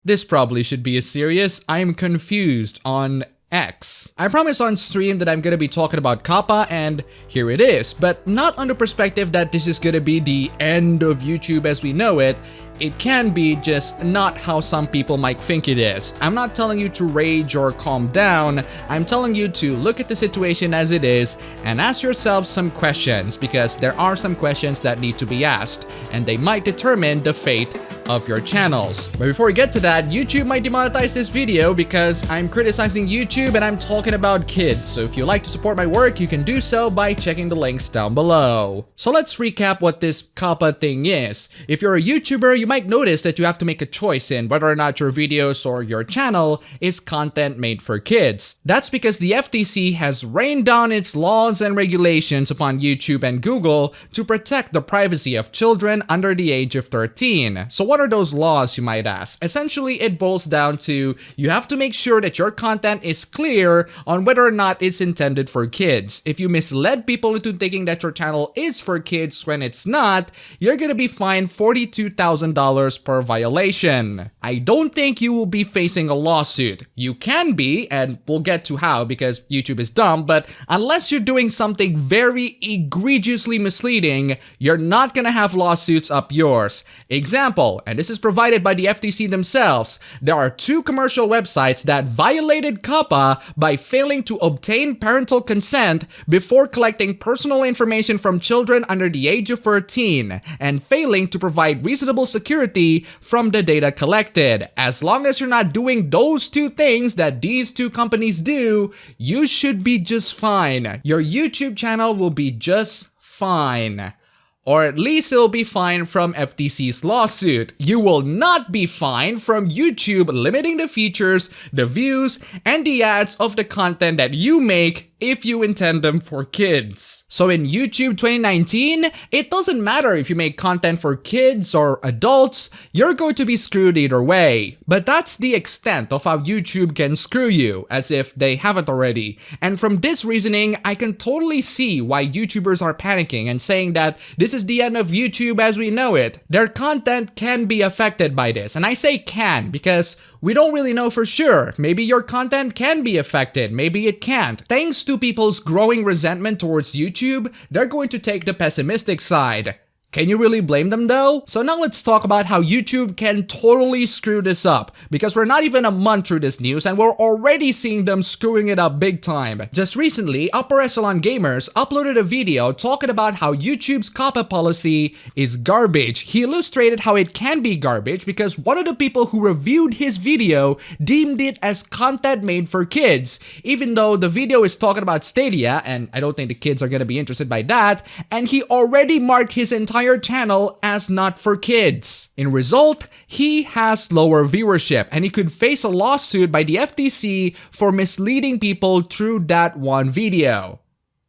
This probably should be a serious I'm confused on X. I promised on stream that I'm gonna be talking about COPPA, and here it is, but not on the perspective that this is gonna be the end of YouTube as we know it. It can be, just not how some people might think it is. I'm not telling you to rage or calm down. I'm telling you to look at the situation as it is and ask yourself some questions, because there are some questions that need to be asked, and they might determine the fate of your channels. But before we get to that, YouTube might demonetize this video because I'm criticizing YouTube and I'm talking about kids. So if you like to support my work, you can do so by checking the links down below. So let's recap what this COPPA thing is. If you're a YouTuber, you might notice that you have to make a choice in whether or not your videos or your channel is content made for kids. That's because the FTC has rained down its laws and regulations upon YouTube and Google to protect the privacy of children under the age of 13. So what are those laws, you might ask? Essentially, it boils down to you have to make sure that your content is clear on whether or not it's intended for kids. If you misled people into thinking that your channel is for kids when it's not, you're gonna be fined $42,000 per violation. I don't think you will be facing a lawsuit. You can be, and we'll get to how because YouTube is dumb, but unless you're doing something very egregiously misleading, you're not gonna have lawsuits up yours. Example, and this is provided by the FTC themselves, there are 2 commercial websites that violated COPPA by failing to obtain parental consent before collecting personal information from children under the age of 13 and failing to provide reasonable security from the data collected. As long as you're not doing those 2 things that these 2 companies do, you should be just fine. Your YouTube channel will be just fine. Or at least it'll be fine from FTC's lawsuit. You will not be fined from YouTube limiting the features, the views, and the ads of the content that you make if you intend them for kids. So in YouTube 2019, it doesn't matter if you make content for kids or adults, you're going to be screwed either way. But that's the extent of how YouTube can screw you, as if they haven't already. And from this reasoning, I can totally see why YouTubers are panicking and saying that this is the end of YouTube as we know it. Their content can be affected by this, and I say can because we don't really know for sure. Maybe your content can be affected, maybe it can't. Thanks to people's growing resentment towards YouTube, they're going to take the pessimistic side. Can you really blame them though? So now let's talk about how YouTube can totally screw this up, because we're not even a month through this news and we're already seeing them screwing it up big time. Just recently, Upper Echelon Gamers uploaded a video talking about how YouTube's COPPA policy is garbage. He illustrated how it can be garbage because one of the people who reviewed his video deemed it as content made for kids, even though the video is talking about Stadia, and I don't think the kids are gonna be interested by that, and he already marked his entire channel as not for kids. In result, he has lower viewership and he could face a lawsuit by the FTC for misleading people through that one video.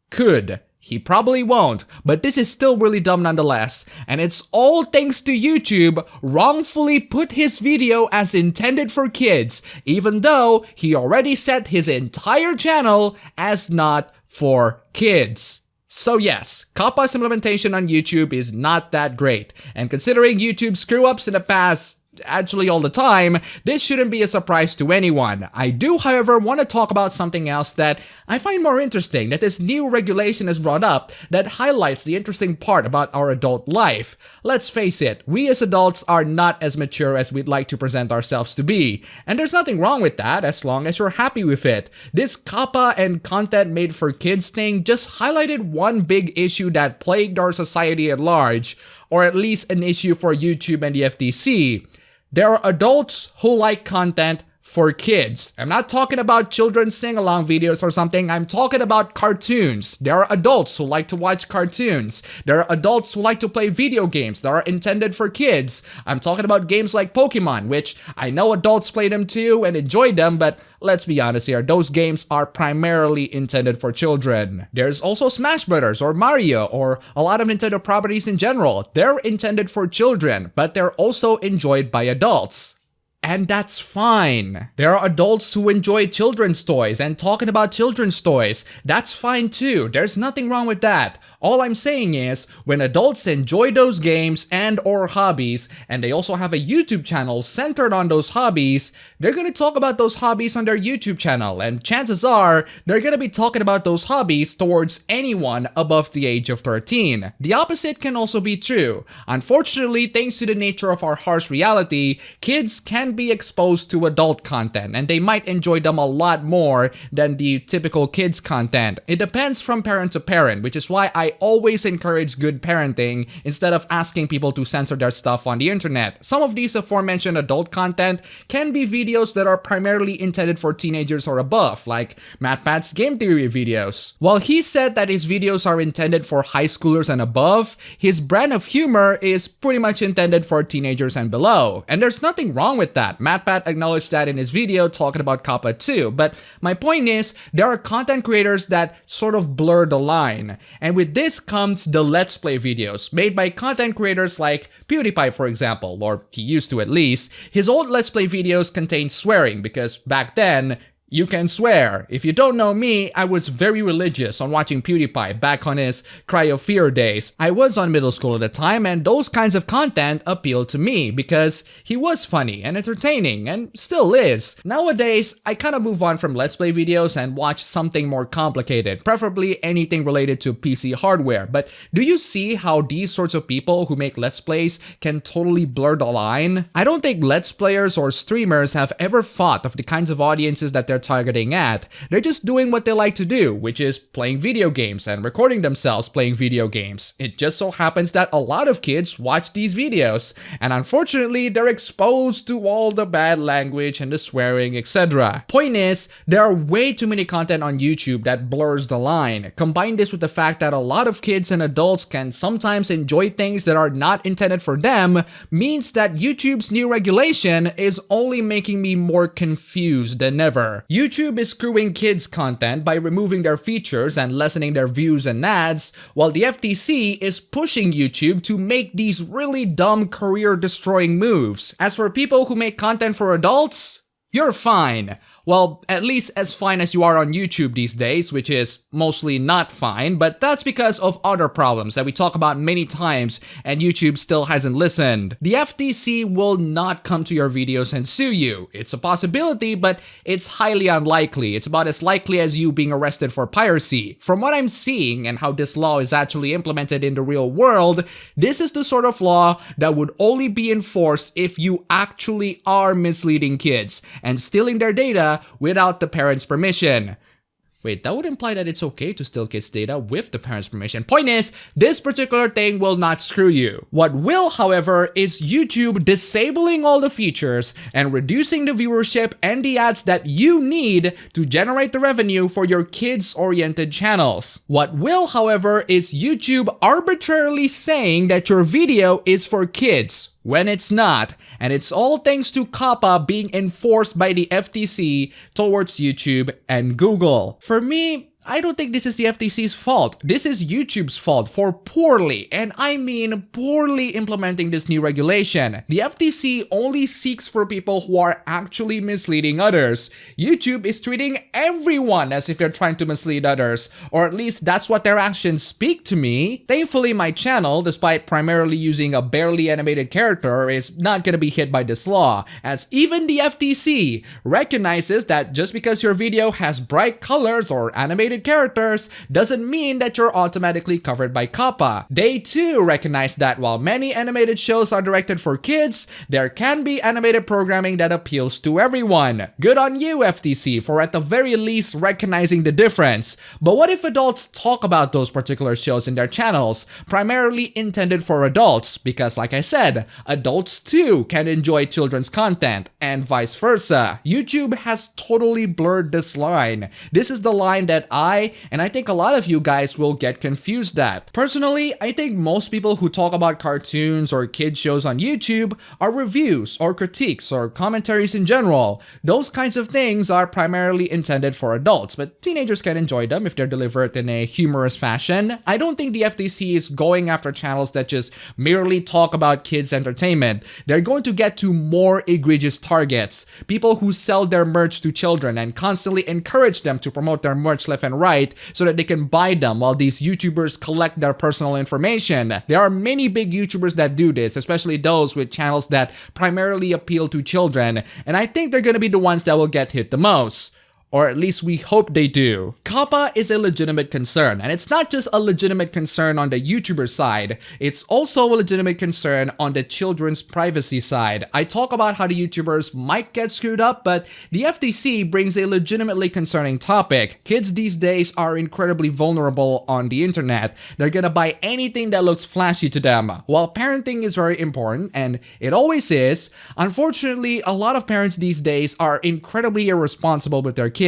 Could. He probably won't, but this is still really dumb nonetheless, and it's all thanks to YouTube wrongfully put his video as intended for kids, even though he already set his entire channel as not for kids. So yes, COPPA's implementation on YouTube is not that great, and considering YouTube's screw-ups in the past, actually all the time, this shouldn't be a surprise to anyone. I do, however, want to talk about something else that I find more interesting that this new regulation has brought up that highlights the interesting part about our adult life. Let's face it, we as adults are not as mature as we'd like to present ourselves to be, and there's nothing wrong with that as long as you're happy with it. This COPPA and content made for kids thing just highlighted one big issue that plagued our society at large, or at least an issue for YouTube and the FTC. There are adults who like content for kids. I'm not talking about children's sing-along videos or something, I'm talking about cartoons. There are adults who like to watch cartoons. There are adults who like to play video games that are intended for kids. I'm talking about games like Pokemon, which I know adults play them too and enjoy them, but let's be honest here, those games are primarily intended for children. There's also Smash Brothers or Mario or a lot of Nintendo properties in general. They're intended for children, but they're also enjoyed by adults. And that's fine. There are adults who enjoy children's toys and talking about children's toys. That's fine too. There's nothing wrong with that. All I'm saying is, when adults enjoy those games and or hobbies, and they also have a YouTube channel centered on those hobbies, they're gonna talk about those hobbies on their YouTube channel, and chances are, they're gonna be talking about those hobbies towards anyone above the age of 13. The opposite can also be true. Unfortunately, thanks to the nature of our harsh reality, kids can be exposed to adult content, and they might enjoy them a lot more than the typical kids content. It depends from parent to parent, which is why I always encourage good parenting instead of asking people to censor their stuff on the internet. Some of these aforementioned adult content can be videos that are primarily intended for teenagers or above, like MatPat's game theory videos. While he said that his videos are intended for high schoolers and above, his brand of humor is pretty much intended for teenagers and below. And there's nothing wrong with that. MatPat acknowledged that in his video talking about COPPA too. But my point is, there are content creators that sort of blur the line. And with this comes the Let's Play videos, made by content creators like PewDiePie, for example, or he used to at least. His old Let's Play videos contain swearing because back then, you can swear. If you don't know me, I was very religious on watching PewDiePie back on his Cry of Fear days. I was on middle school at the time, and those kinds of content appealed to me because he was funny and entertaining, and still is. Nowadays, I kind of move on from Let's Play videos and watch something more complicated, preferably anything related to PC hardware. But do you see how these sorts of people who make Let's Plays can totally blur the line? I don't think Let's Players or streamers have ever thought of the kinds of audiences that they're targeting at. They're just doing what they like to do, which is playing video games and recording themselves playing video games. It just so happens that a lot of kids watch these videos, and unfortunately, they're exposed to all the bad language and the swearing, etc. Point is, there are way too many content on YouTube that blurs the line. Combine this with the fact that a lot of kids and adults can sometimes enjoy things that are not intended for them, means that YouTube's new regulation is only making me more confused than ever. YouTube is screwing kids' content by removing their features and lessening their views and ads, while the FTC is pushing YouTube to make these really dumb career-destroying moves. As for people who make content for adults, you're fine. Well, at least as fine as you are on YouTube these days, which is mostly not fine, but that's because of other problems that we talk about many times and YouTube still hasn't listened. The FTC will not come to your videos and sue you. It's a possibility, but it's highly unlikely. It's about as likely as you being arrested for piracy. From what I'm seeing and how this law is actually implemented in the real world, this is the sort of law that would only be enforced if you actually are misleading kids and stealing their data without the parents' permission. Wait, that would imply that it's okay to steal kids' data with the parents' permission. Point is, this particular thing will not screw you. What will, however, is YouTube disabling all the features and reducing the viewership and the ads that you need to generate the revenue for your kids-oriented channels. What will, however, is YouTube arbitrarily saying that your video is for kids when it's not, and it's all thanks to COPPA being enforced by the FTC towards YouTube and Google. For me, I don't think this is the FTC's fault. This is YouTube's fault for poorly, and I mean poorly, implementing this new regulation. The FTC only seeks for people who are actually misleading others. YouTube is treating everyone as if they're trying to mislead others, or at least that's what their actions speak to me. Thankfully, my channel, despite primarily using a barely animated character, is not gonna be hit by this law, as even the FTC recognizes that just because your video has bright colors or animated characters doesn't mean that you're automatically covered by COPPA. They too recognize that while many animated shows are directed for kids, there can be animated programming that appeals to everyone. Good on you, FTC, for at the very least recognizing the difference. But what if adults talk about those particular shows in their channels, primarily intended for adults? Because like I said, adults too can enjoy children's content, and vice versa. YouTube has totally blurred this line. This is the line that I think a lot of you guys will get confused at. Personally, I think most people who talk about cartoons or kid shows on YouTube are reviews or critiques or commentaries in general. Those kinds of things are primarily intended for adults, but teenagers can enjoy them if they're delivered in a humorous fashion. I don't think the FTC is going after channels that just merely talk about kids' entertainment. They're going to get to more egregious targets. People who sell their merch to children and constantly encourage them to promote their merch left and and right so that they can buy them while these YouTubers collect their personal information. There are many big YouTubers that do this, especially those with channels that primarily appeal to children, and I think they're gonna be the ones that will get hit the most. Or at least we hope they do. COPPA is a legitimate concern, and it's not just a legitimate concern on the YouTuber side, it's also a legitimate concern on the children's privacy side. I talk about how the YouTubers might get screwed up, but the FTC brings a legitimately concerning topic. Kids these days are incredibly vulnerable on the internet. They're gonna buy anything that looks flashy to them. While parenting is very important, and it always is, unfortunately, a lot of parents these days are incredibly irresponsible with their kids.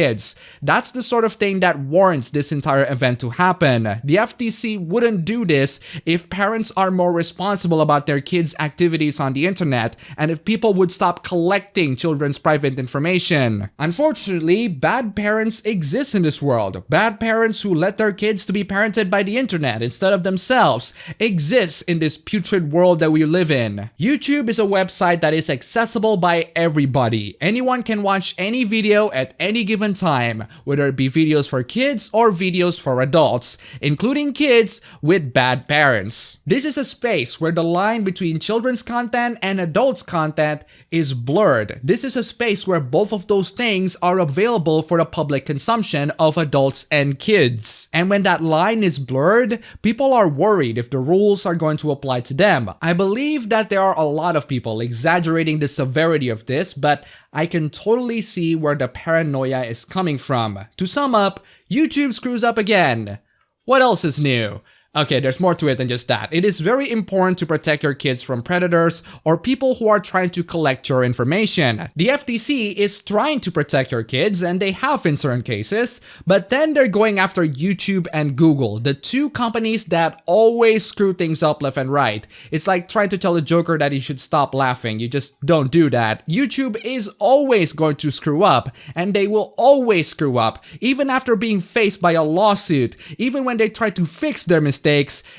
That's the sort of thing that warrants this entire event to happen. The FTC wouldn't do this if parents are more responsible about their kids' activities on the internet and if people would stop collecting children's private information. Unfortunately, bad parents exist in this world. Bad parents who let their kids to be parented by the internet instead of themselves exists in this putrid world that we live in. YouTube is a website that is accessible by everybody. Anyone can watch any video at any given time, whether it be videos for kids or videos for adults, including kids with bad parents. This is a space where the line between children's content and adults' content is blurred. This is a space where both of those things are available for the public consumption of adults and kids. And when that line is blurred, people are worried if the rules are going to apply to them. I believe that there are a lot of people exaggerating the severity of this, but I can totally see where the paranoia is coming from. To sum up, YouTube screws up again. What else is new? Okay, there's more to it than just that. It is very important to protect your kids from predators or people who are trying to collect your information. The FTC is trying to protect your kids, and they have in certain cases, but then they're going after YouTube and Google, the two companies that always screw things up left and right. It's like trying to tell a joker that he should stop laughing. You just don't do that. YouTube is always going to screw up, and they will always screw up, even after being faced by a lawsuit. Even when they try to fix their mistakes,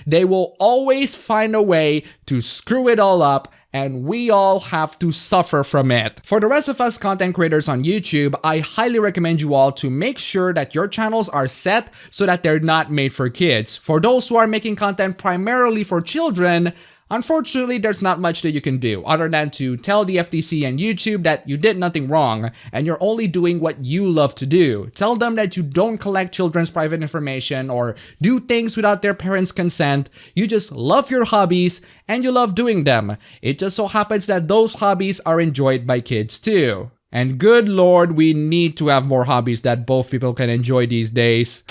they will always find a way to screw it all up, and we all have to suffer from it. For the rest of us content creators on YouTube, I highly recommend you all to make sure that your channels are set so that they're not made for kids. For those who are making content primarily for children, unfortunately, there's not much that you can do other than to tell the FTC and YouTube that you did nothing wrong and you're only doing what you love to do. Tell them that you don't collect children's private information or do things without their parents' consent. You just love your hobbies and you love doing them. It just so happens that those hobbies are enjoyed by kids too. And good lord, we need to have more hobbies that both people can enjoy these days.